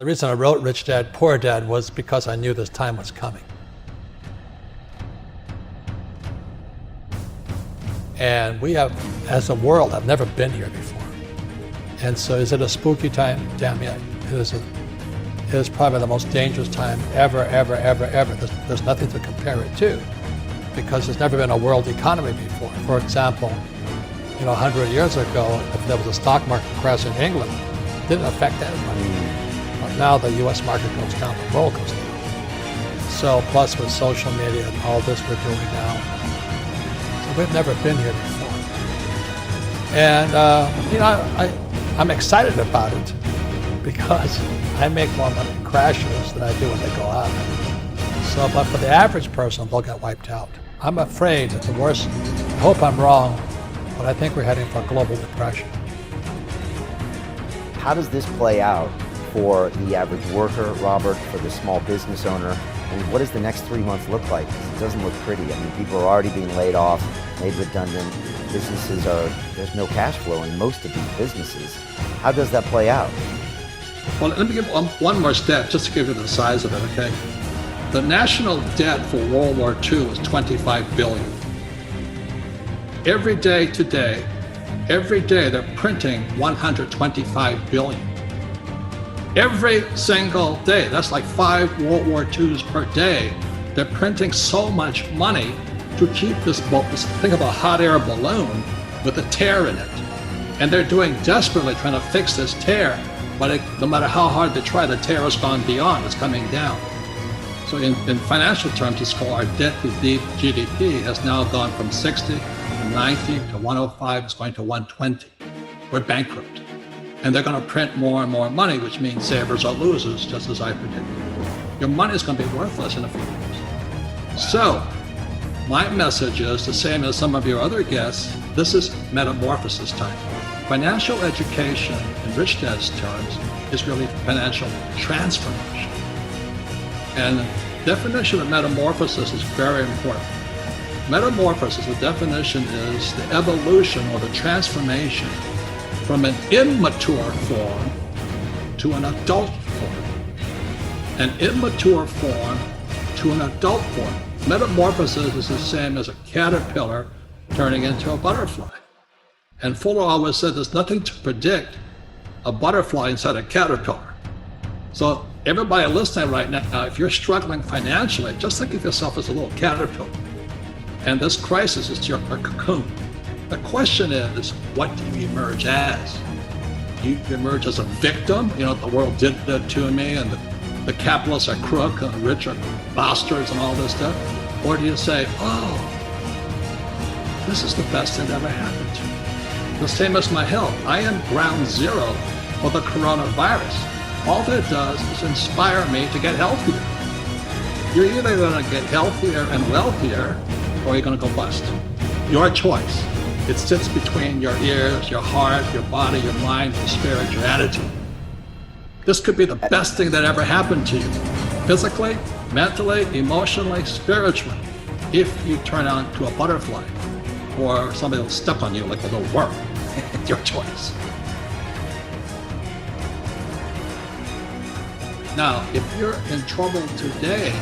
The reason I wrote Rich Dad, Poor Dad was because I knew this time was coming. And we have, as a world, have never been here before. And so is it a spooky time? Damn yeah, it is probably the most dangerous time ever. There's nothing to compare it to because there's never been a world economy before. For example, 100 years ago, if there was a stock market crash in England, it didn't affect anybody. But now the US market goes down, the world goes down. So plus with social media and all this we're doing now, so we've never been here before. And I'm excited about it because I make more money in crashes than I do when they go up. So, but for the average person, they'll get wiped out. I'm afraid it's the worst. I hope I'm wrong, but I think we're heading for a global depression. How does this play out for the average worker, Robert, for the small business owner? I mean, what does the next 3 months look like? 'Cause it doesn't look pretty. I mean, people are already being laid off, made redundant. There's no cash flow in most of these businesses. How does that play out? Well, let me give one more step just to give you the size of it, okay? The national debt for World War II was $25 billion. Every day today, they're printing $125 billion. Every single day, that's like 5 World War IIs per day. They're printing so much money to keep this think of a hot air balloon with a tear in it. And they're doing desperately trying to fix this tear, but no matter how hard they try, the tear has gone beyond, it's coming down. So in financial terms, it's called our debt to GDP has now gone from 60 to 90 to 105, it's going to 120. We're bankrupt. And they're going to print more and more money, which means savers are losers, just as I predicted. Your money is going to be worthless in a few years. So my message is the same as some of your other guests. This is metamorphosis time. Financial education, in Rich Dad's terms, is really financial transformation. And the definition of metamorphosis is very important. Metamorphosis, the definition is the evolution or the transformation from an immature form to an adult form. An immature form to an adult form. Metamorphosis is the same as a caterpillar turning into a butterfly. And Fuller always said there's nothing to predict a butterfly inside a caterpillar. So everybody listening right now, if you're struggling financially, just think of yourself as a little caterpillar. And this crisis is your cocoon. The question is, what do you emerge as? Do you emerge as a victim? The world did that to me, and the capitalists are crook, and the rich are bastards, and all this stuff? Or do you say, oh, this is the best thing that ever happened to me? The same as my health. I am ground zero for the coronavirus. All that does is inspire me to get healthier. You're either going to get healthier and wealthier, or you're going to go bust. Your choice. It sits between your ears, your heart, your body, your mind, your spirit, your attitude. This could be the best thing that ever happened to you, physically, mentally, emotionally, spiritually, if you turn on to a butterfly or somebody will step on you like a little worm. It's your choice. Now, if you're in trouble today,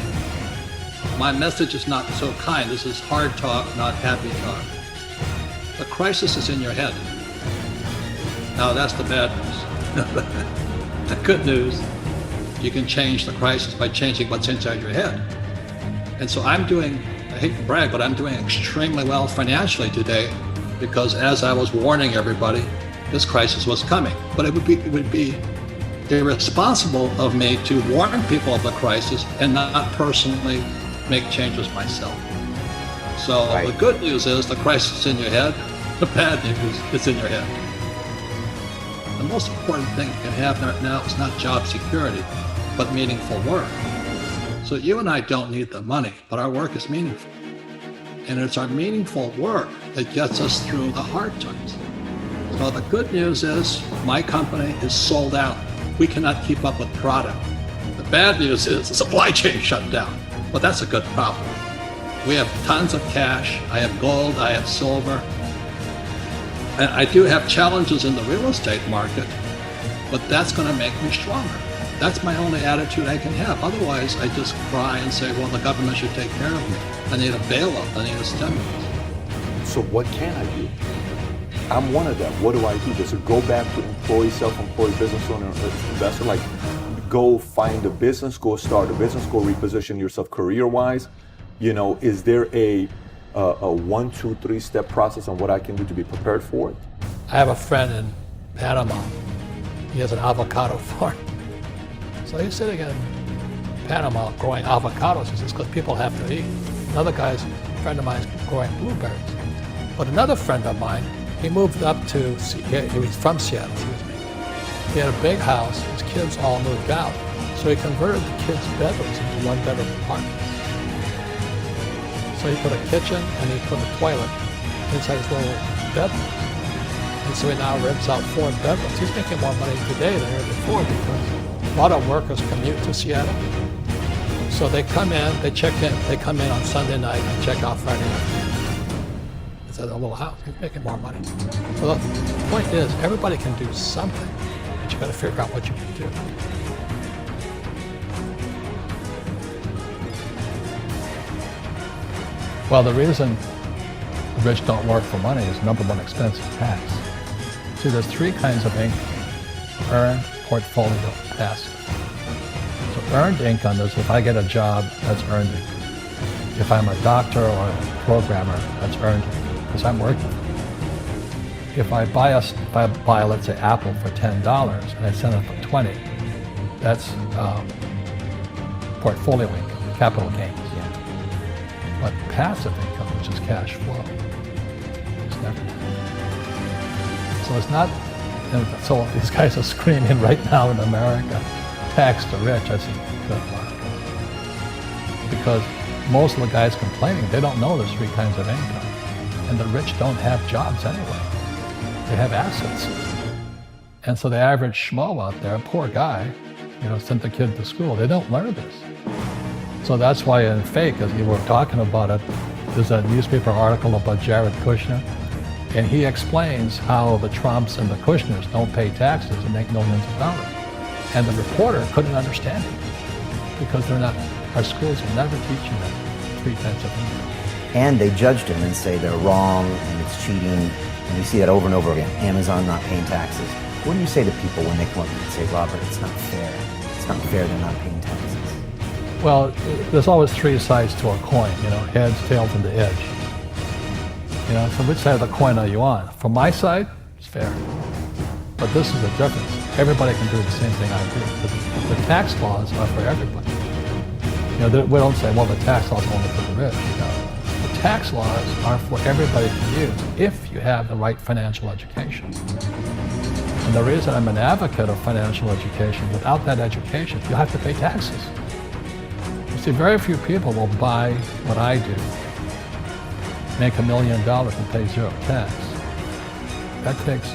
my message is not so kind. This is hard talk, not happy talk. The crisis is in your head. Now, that's the bad news. The good news, you can change the crisis by changing what's inside your head. And so I hate to brag, but I'm doing extremely well financially today because as I was warning everybody, this crisis was coming. But it would be irresponsible of me to warn people of the crisis and not personally make changes myself. So right. The good news is the crisis is in your head. The bad news is in your head. The most important thing you can have right now is not job security, but meaningful work. So you and I don't need the money, but our work is meaningful. And it's our meaningful work that gets us through the hard times. So the good news is my company is sold out. We cannot keep up with product. The bad news is the supply chain shut down, but that's a good problem. We have tons of cash. I have gold, I have silver. And I do have challenges in the real estate market, but that's going to make me stronger. That's my only attitude I can have. Otherwise, I just cry and say, well, the government should take care of me. I need a bailout. I need a stimulus. So what can I do? I'm one of them. What do I do? Does it go back to employee, self-employed business owner, investor? Like, go find a business, go start a business, go reposition yourself career-wise. You know, is there a 1, 2, 3 step process on what I can do to be prepared for it? I have a friend in Panama. He has an avocado farm. So he's sitting in Panama growing avocados. He says, because people have to eat. Another guy's, a friend of mine, is growing blueberries. But another friend of mine, he moved up to, he was from Seattle, excuse me. He had a big house, his kids all moved out. So he converted the kids' bedrooms into one-bedroom apartments. So he put a kitchen and he put a toilet inside his little bedroom. And so he now rents out 4 bedrooms. He's making more money today than ever before because a lot of workers commute to Seattle. So they come in, they check in, they come in on Sunday night and check out Friday night. It's at a little house. He's making more money. So the point is, everybody can do something, but you got to figure out what you can do. Well, the reason the rich don't work for money is number one expense is tax. See, there's 3 kinds of income: earned, portfolio, passive. So earned income is if I get a job, that's earned income. If I'm a doctor or a programmer, that's earned income because I'm working. If I buy, let's say, Apple for $10 and I sell it for $20, that's portfolio income, capital gains. But passive income, which is cash flow, is never. So it's not, so these guys are screaming right now in America, tax the rich. I say, good luck. Because most of the guys complaining, they don't know there's 3 kinds of income. And the rich don't have jobs anyway. They have assets. And so the average schmo out there, a poor guy, sent the kid to school. They don't learn this. So that's why in Fake, as you were talking about it, there's a newspaper article about Jared Kushner, and he explains how the Trumps and the Kushners don't pay taxes and make millions of dollars. And the reporter couldn't understand it because our schools are never teaching them 3 types of income. And they judged him and say they're wrong and it's cheating. And you see that over and over again. Amazon not paying taxes. What do you say to people when they come up and say, Robert, it's not fair. It's not fair they're not paying taxes. Well, there's always 3 sides to a coin, heads, tails, and the edge. So which side of the coin are you on? From my side, it's fair. But this is the difference. Everybody can do the same thing I do. The tax laws are for everybody. We don't say, well, the tax laws are only for the rich. The tax laws are for everybody to use if you have the right financial education. And the reason I'm an advocate of financial education, without that education, you have to pay taxes. See, very few people will buy what I do, make $1 million and pay 0 tax. That takes,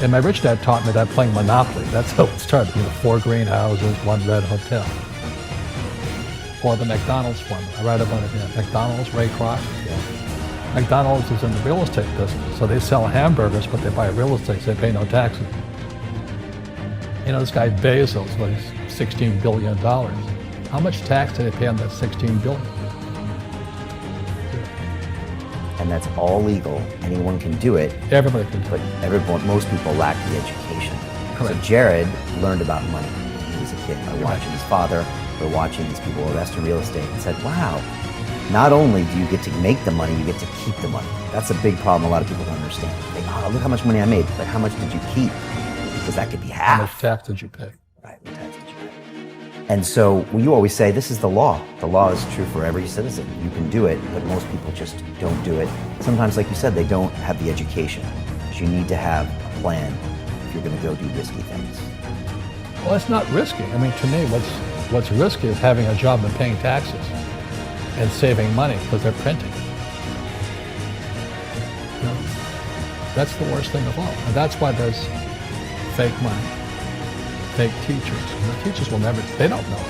and my rich dad taught me that playing Monopoly. That's how it started. 4 greenhouses, 1 red hotel. Or the McDonald's formula. I write about it in McDonald's, Ray Kroc. Yeah. McDonald's is in the real estate business, so they sell hamburgers, but they buy real estate, so they pay no taxes. This guy Bezos, he's $16 billion. How much tax did they pay on that $16 billion? And that's all legal. Anyone can do it. Everybody can do it. But most people lack the education. Correct. So Jared learned about money when he was a kid by watching his father, or watching these people invest in real estate, and said, wow, not only do you get to make the money, you get to keep the money. That's a big problem a lot of people don't understand. They think, oh, look how much money I made, but how much did you keep? Because that could be half. How much tax did you pay? Right, what tax did you pay? And so you always say, this is the law. The law is true for every citizen. You can do it, but most people just don't do it. Sometimes, like you said, they don't have the education. Because you need to have a plan if you're going to go do risky things. Well, it's not risky. I mean, to me, what's risky is having a job and paying taxes and saving money because they're printing. That's the worst thing of all. And that's why there's fake money, fake teachers. And the teachers will never, they don't know.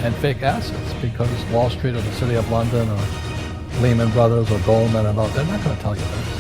And fake assets, because Wall Street or the City of London or Lehman Brothers or Goldman and all, they're not going to tell you this.